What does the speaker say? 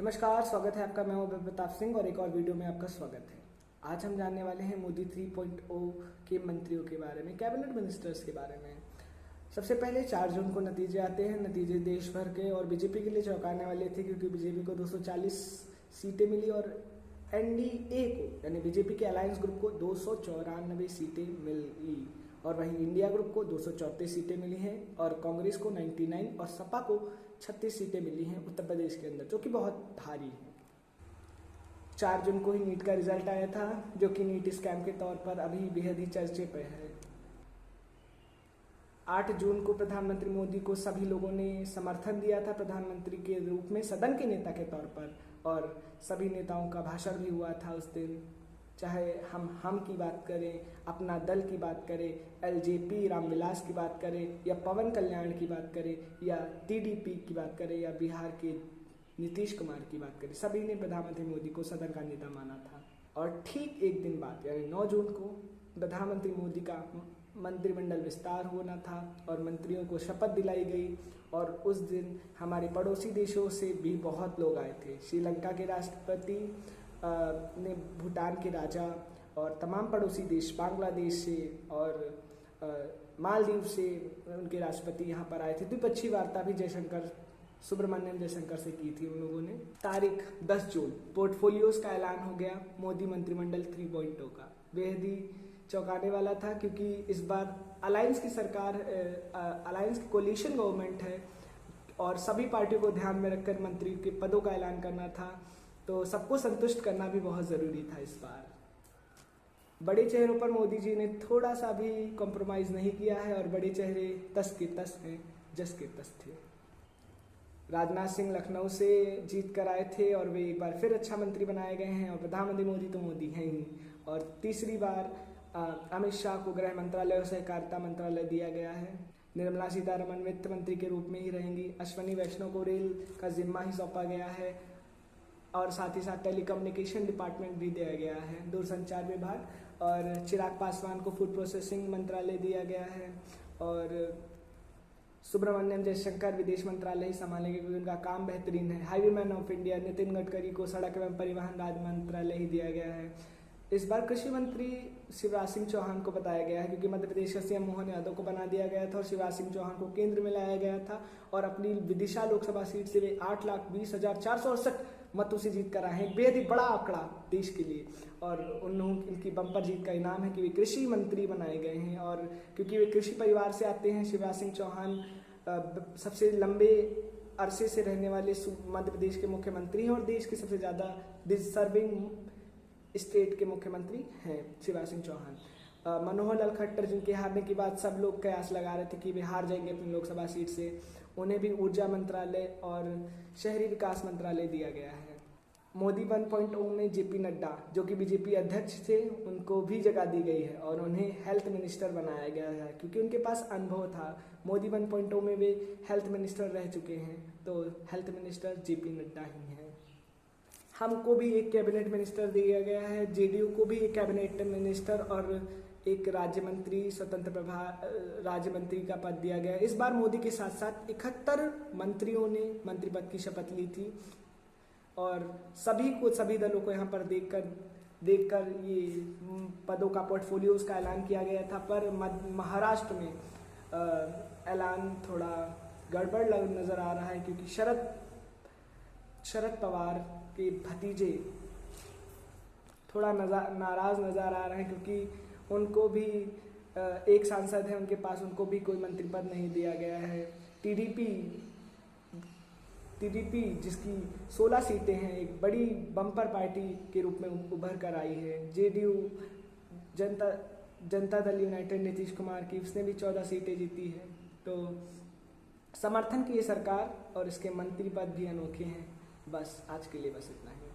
नमस्कार, स्वागत है आपका। मैं हूं प्रताप सिंह और एक और वीडियो में आपका स्वागत है। आज हम जानने वाले हैं मोदी 3.0 के मंत्रियों के बारे में, कैबिनेट मिनिस्टर्स के बारे में। सबसे पहले 4 जून को नतीजे आते हैं। नतीजे देश भर के और बीजेपी के लिए चौंकाने वाले थे, क्योंकि बीजेपी को 240 सीटें मिली और एनडीए को यानी बीजेपी के अलायंस ग्रुप को 294 सीटें मिली, और वहीं इंडिया ग्रुप को 234 सीटें मिली हैं और कांग्रेस को 99 और सपा को 36 सीटें मिली हैं उत्तर प्रदेश के अंदर, जो कि बहुत भारी है। 4 जून को ही नीट का रिजल्ट आया था, जो कि नीट स्कैम के तौर पर अभी बेहद ही चर्चे पे है। 8 जून को प्रधानमंत्री मोदी को सभी लोगों ने समर्थन दिया था प्रधानमंत्री के रूप में, सदन के नेता के तौर पर, और सभी नेताओं का भाषण भी हुआ था उस दिन। चाहे हम की बात करें, अपना दल की बात करें, एलजेपी रामविलास की बात करें, या पवन कल्याण की बात करें, या टीडीपी की बात करें, या बिहार के नीतीश कुमार की बात करें, सभी ने प्रधानमंत्री मोदी को सदन का नेता माना था। और ठीक एक दिन बाद यानी 9 जून को प्रधानमंत्री मोदी का मंत्रिमंडल विस्तार होना था और मंत्रियों को शपथ दिलाई गई। और उस दिन हमारे पड़ोसी देशों से भी बहुत लोग आए थे। श्रीलंका के राष्ट्रपति ने, भूटान के राजा और तमाम पड़ोसी देश, बांग्लादेश से और मालदीव से उनके राष्ट्रपति यहाँ पर आए थे। द्विपक्षीय वार्ता भी सुब्रमण्यम जयशंकर से की थी उन लोगों ने। तारीख 10 जून पोर्टफोलियोज का ऐलान हो गया मोदी मंत्रिमंडल 3.0 का। बेहद ही चौंकाने वाला था, क्योंकि इस बार अलायंस की सरकार, अलायंस की कोलिशन गवर्नमेंट है और सभी पार्टियों को ध्यान में रखकर मंत्री के पदों का ऐलान करना था, तो सबको संतुष्ट करना भी बहुत ज़रूरी था। इस बार बड़े चेहरों पर मोदी जी ने थोड़ा सा भी कॉम्प्रोमाइज़ नहीं किया है और बड़े चेहरे तस के तस हैं, जस के तस थे। राजनाथ सिंह लखनऊ से जीत कर आए थे और वे एक बार फिर अच्छा मंत्री बनाए गए हैं, और प्रधानमंत्री मोदी तो मोदी हैं ही। और तीसरी बार अमित शाह को गृह मंत्रालय और सहकारिता मंत्रालय दिया गया है। निर्मला सीतारमण वित्त मंत्री के रूप में ही रहेंगी। अश्विनी वैष्णव को रेल का जिम्मा ही सौंपा गया है, और साथ ही साथ टेलीकम्युनिकेशन डिपार्टमेंट भी दिया गया है, दूरसंचार विभाग। और चिराग पासवान को फूड प्रोसेसिंग मंत्रालय दिया गया है, और सुब्रमण्यम जयशंकर विदेश मंत्रालय ही संभालेंगे, क्योंकि उनका काम बेहतरीन है। हाईवेमैन ऑफ इंडिया नितिन गडकरी को सड़क एवं परिवहन राज्य मंत्रालय ही दिया गया है। इस बार कृषि मंत्री शिवराज सिंह चौहान को बताया गया है, क्योंकि मध्य प्रदेश का सीएम मोहन यादव को बना दिया गया था और शिवराज सिंह चौहान को केंद्र में लाया गया था। और अपनी विदिशा लोकसभा सीट से वे 8,20,468 मतों से जीत कर आए हैं। बेहद ही बड़ा आंकड़ा देश के लिए, और इनकी बम्पर जीत का इनाम है कि वे कृषि मंत्री बनाए गए हैं। और क्योंकि वे कृषि परिवार से आते हैं, शिवराज सिंह चौहान सबसे लंबे अरसे से रहने वाले मध्य प्रदेश के मुख्यमंत्री हैं और देश के सबसे ज़्यादा डिजर्विंग स्टेट के मुख्यमंत्री हैं शिवराज सिंह चौहान। मनोहर लाल खट्टर, जिनके हारने के बाद सब लोग कयास लगा रहे थे कि वे हार जाएंगे अपनी लोकसभा सीट से, उन्हें भी ऊर्जा मंत्रालय और शहरी विकास मंत्रालय दिया गया है। मोदी 1.0 में जेपी नड्डा, जो कि बीजेपी अध्यक्ष थे, उनको भी जगह दी गई है और उन्हें हेल्थ मिनिस्टर बनाया गया है, क्योंकि उनके पास अनुभव था। मोदी 1.0 में वे हेल्थ मिनिस्टर रह चुके हैं, तो हेल्थ मिनिस्टर जेपी नड्डा ही हैं। हमको भी एक कैबिनेट मिनिस्टर दिया गया है, जेडीयू को भी एक कैबिनेट मिनिस्टर और एक राज्य मंत्री, स्वतंत्र प्रभार राज्य मंत्री का पद दिया गया है। इस बार मोदी के साथ साथ 71 मंत्रियों ने मंत्री पद की शपथ ली थी, और सभी दलों को यहाँ पर देखकर ये पदों का, पोर्टफोलियोज का ऐलान किया गया था। पर महाराष्ट्र में ऐलान थोड़ा गड़बड़ नजर आ रहा है, क्योंकि शरद पवार के भतीजे थोड़ा नाराज नजर आ रहे हैं, क्योंकि उनको भी एक सांसद है उनके पास, उनको भी कोई मंत्री पद नहीं दिया गया है। टीडीपी जिसकी 16 सीटें हैं, एक बड़ी बम्पर पार्टी के रूप में उभर कर आई है। जेडीयू जनता दल यूनाइटेड नीतीश कुमार की, उसने भी 14 सीटें जीती है। तो समर्थन की ये सरकार और इसके मंत्री पद भी अनोखे हैं। बस आज के लिए बस इतना ही।